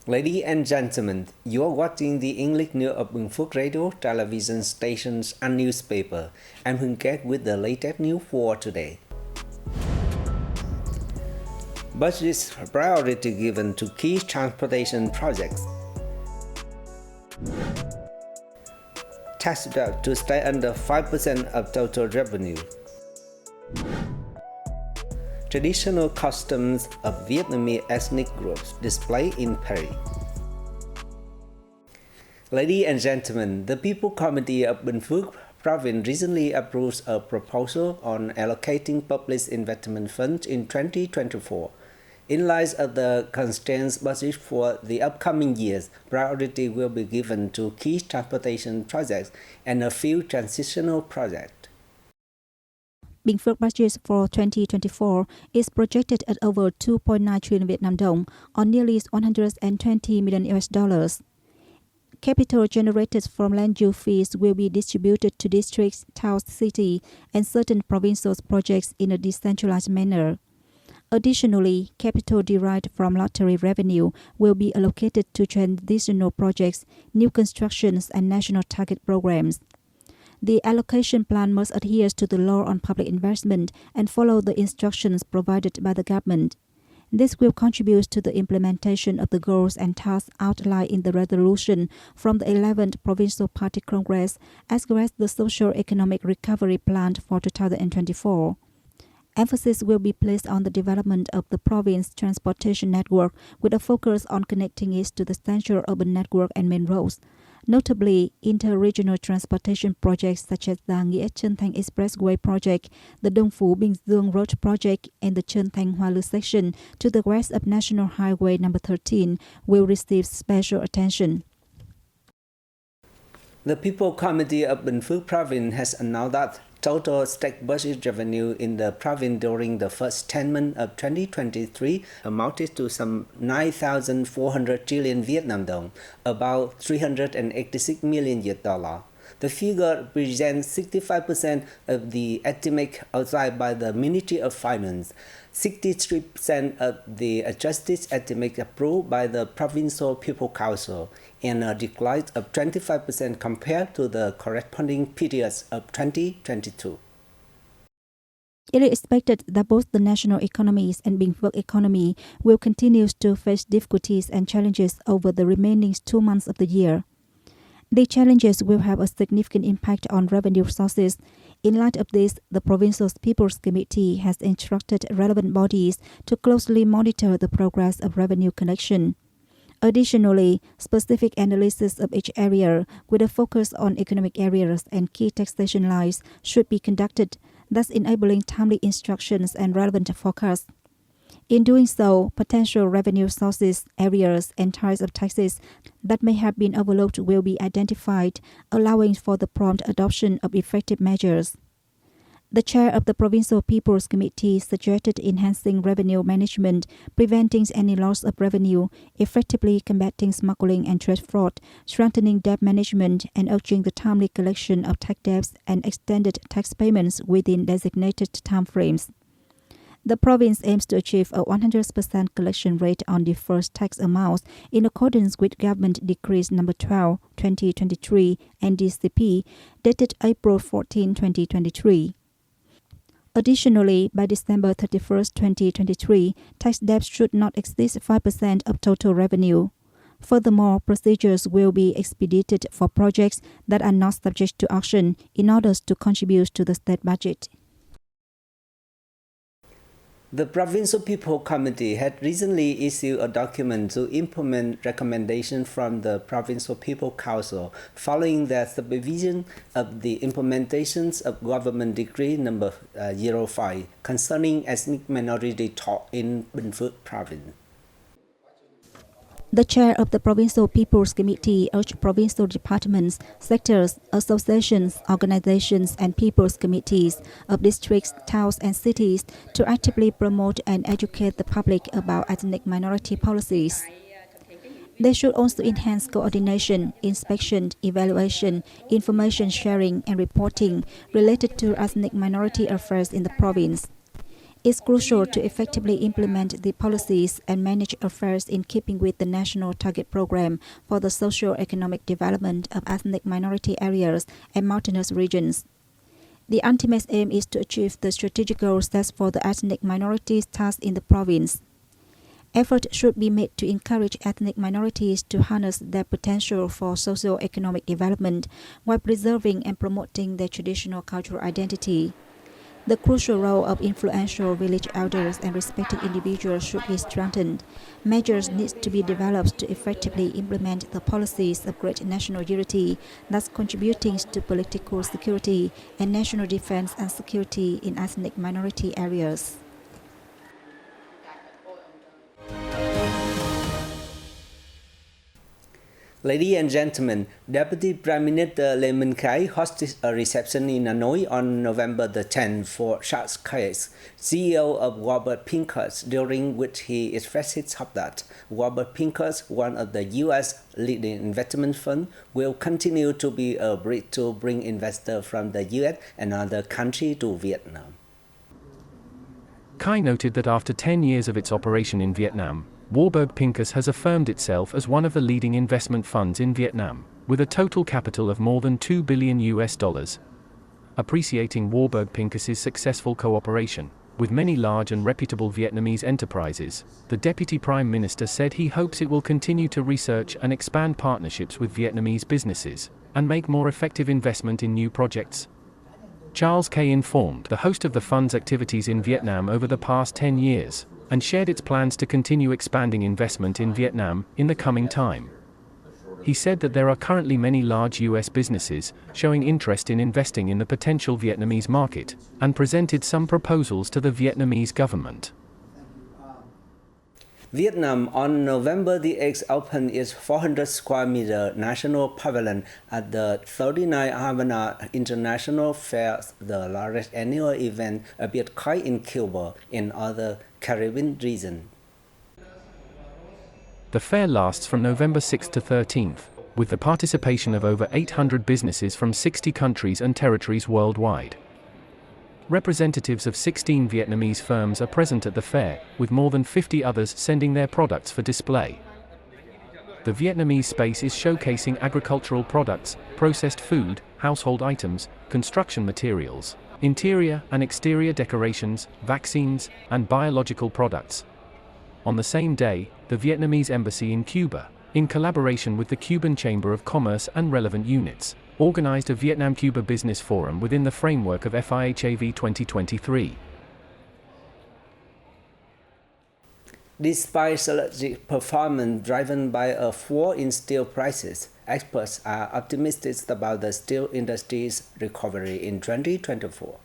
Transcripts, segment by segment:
Ladies and gentlemen, you are watching the English news of Bình Phước radio, television stations, and newspaper. I'm Hưng Kết with the latest news for today. Budget priority given to key transportation projects. Tax debt to stay under 5% of total revenue. Traditional customs of Vietnamese ethnic groups displayed in Paris. Ladies and gentlemen, the People Committee of Bình Phước Province recently approved a proposal on allocating public investment funds in 2024. In light of the constraints budget for the upcoming years, priority will be given to key transportation projects and a few transitional projects. Bình Phước budget for 2024 is projected at over 2.9 trillion Vietnam dong, or nearly 120 million US dollars. Capital generated from land use fees will be distributed to districts, towns, cities, and certain provincial projects in a decentralized manner. Additionally, capital derived from lottery revenue will be allocated to transitional projects, new constructions, and national target programs. The allocation plan must adhere to the law on public investment and follow the instructions provided by the government. This will contribute to the implementation of the goals and tasks outlined in the resolution from the 11th Provincial Party Congress, as well as the Social-Economic Recovery Plan for 2024. Emphasis will be placed on the development of the province transportation network with a focus on connecting it to the central urban network and main roads. Notably, inter-regional transportation projects such as the Nghĩa Trân Thành Expressway project, the Đông Phú Bình Dương Road project, and the Trân Thành Hoa Lư section to the west of National Highway number 13 will receive special attention. The People Committee of Bình Phước Province has announced that total state budget revenue in the province during the first 10 months of 2023 amounted to some 9,400 trillion Vietnam dong, about 386 million US dollars. The figure represents 65% of the estimate outlined by the Ministry of Finance, 63% of the adjusted estimate approved by the Provincial People Council, and a decline of 25% compared to the corresponding periods of 2022. It is expected that both the national economies and Bình Phước economy will continue to face difficulties and challenges over the remaining 2 months of the year. The challenges will have a significant impact on revenue sources. In light of this, the Provincial People's Committee has instructed relevant bodies to closely monitor the progress of revenue collection. Additionally, specific analysis of each area with a focus on economic areas and key taxation lines should be conducted, thus enabling timely instructions and relevant forecasts. In doing so, potential revenue sources, areas, and types of taxes that may have been overlooked will be identified, allowing for the prompt adoption of effective measures. The chair of the Provincial People's Committee suggested enhancing revenue management, preventing any loss of revenue, effectively combating smuggling and trade fraud, strengthening debt management, and urging the timely collection of tax debts and extended tax payments within designated timeframes. The province aims to achieve a 100% collection rate on deferred tax amounts in accordance with Government Decree No. 12, 2023 (NDCP), dated April 14, 2023. Additionally, by December 31, 2023, tax debts should not exceed 5% of total revenue. Furthermore, procedures will be expedited for projects that are not subject to auction in order to contribute to the state budget. The Provincial People Committee had recently issued a document to implement recommendations from the Provincial People Council following their supervision of the implementations of Government Decree No. 05 concerning ethnic minority taught in Bình Phước Province. The chair of the Provincial People's Committee urged provincial departments, sectors, associations, organizations, and people's committees of districts, towns, and cities to actively promote and educate the public about ethnic minority policies. They should also enhance coordination, inspection, evaluation, information sharing, and reporting related to ethnic minority affairs in the province. It's crucial to effectively implement the policies and manage affairs in keeping with the National Target Program for the Socio-Economic Development of Ethnic Minority Areas and Mountainous Regions. The ultimate aim is to achieve the strategic goals set for the ethnic minorities tasked in the province. Effort should be made to encourage ethnic minorities to harness their potential for socio-economic development while preserving and promoting their traditional cultural identity. The crucial role of influential village elders and respected individuals should be strengthened. Measures need to be developed to effectively implement the policies of great national unity, thus contributing to political security and national defense and security in ethnic minority areas. Ladies and gentlemen, Deputy Prime Minister Lê Minh Khái hosted a reception in Hanoi on November the 10th for Charles Case, CEO of Warburg Pincus, during which he expressed his hope that Warburg Pincus, one of the U.S. leading investment funds, will continue to be a bridge to bring investors from the U.S. and other countries to Vietnam. Khai noted that after 10 years of its operation in Vietnam, Warburg Pincus has affirmed itself as one of the leading investment funds in Vietnam, with a total capital of more than $2 billion. Appreciating Warburg Pincus's successful cooperation with many large and reputable Vietnamese enterprises, the Deputy Prime Minister said he hopes it will continue to research and expand partnerships with Vietnamese businesses and make more effective investment in new projects. Charles K. informed the host of the fund's activities in Vietnam over the past 10 years, and shared its plans to continue expanding investment in Vietnam in the coming time. He said that there are currently many large U.S. businesses showing interest in investing in the potential Vietnamese market, and presented some proposals to the Vietnamese government. Vietnam on November the 8th opened its 400 square meter national pavilion at the 39th Havana International Fair, the largest annual event of Bitcoin in Cuba in other Caribbean region. The fair lasts from November 6th to 13th, with the participation of over 800 businesses from 60 countries and territories worldwide. Representatives of 16 Vietnamese firms are present at the fair, with more than 50 others sending their products for display. The Vietnamese space is showcasing agricultural products, processed food, household items, construction materials, interior and exterior decorations, vaccines, and biological products. On the same day, the Vietnamese Embassy in Cuba, in collaboration with the Cuban Chamber of Commerce and relevant units, organized a Vietnam-Cuba Business Forum within the framework of FIHAV 2023. Despite solid performance driven by a fall in steel prices, experts are optimistic about the steel industry's recovery in 2024.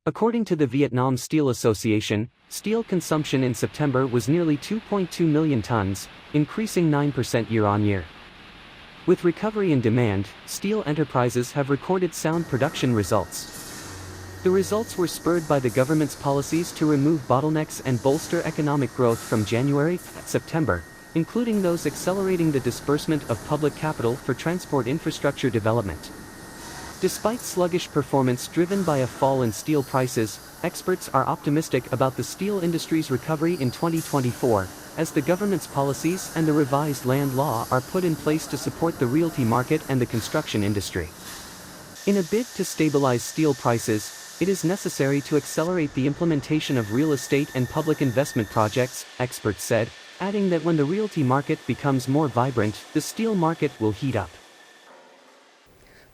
According to the Vietnam Steel Association, steel consumption in September was nearly 2.2 million tons, increasing 9% year-on-year. With recovery in demand, steel enterprises have recorded sound production results. The results were spurred by the government's policies to remove bottlenecks and bolster economic growth from January to September, including those accelerating the disbursement of public capital for transport infrastructure development. Despite sluggish performance driven by a fall in steel prices, experts are optimistic about the steel industry's recovery in 2024, as the government's policies and the revised land law are put in place to support the realty market and the construction industry. In a bid to stabilize steel prices, it is necessary to accelerate the implementation of real estate and public investment projects, experts said, adding that when the realty market becomes more vibrant, the steel market will heat up.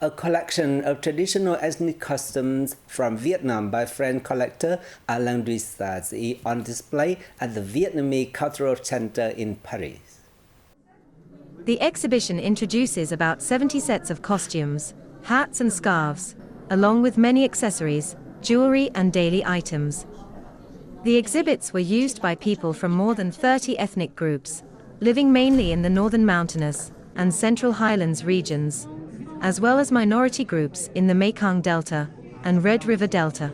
A collection of traditional ethnic customs from Vietnam by French collector Alain Duissaz is on display at the Vietnamese Cultural Center in Paris. The exhibition introduces about 70 sets of costumes, hats and scarves, along with many accessories, jewelry and daily items. The exhibits were used by people from more than 30 ethnic groups, living mainly in the northern mountainous and central highlands regions, as well as minority groups in the Mekong Delta and Red River Delta.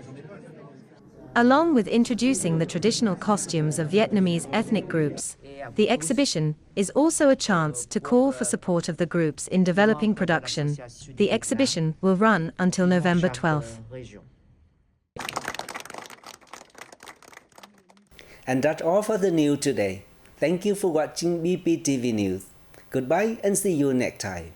Along with introducing the traditional costumes of Vietnamese ethnic groups, the exhibition is also a chance to call for support of the groups in developing production. The exhibition will run until November 12th. And that's all for the news today. Thank you for watching BPTV News. Goodbye and see you next time.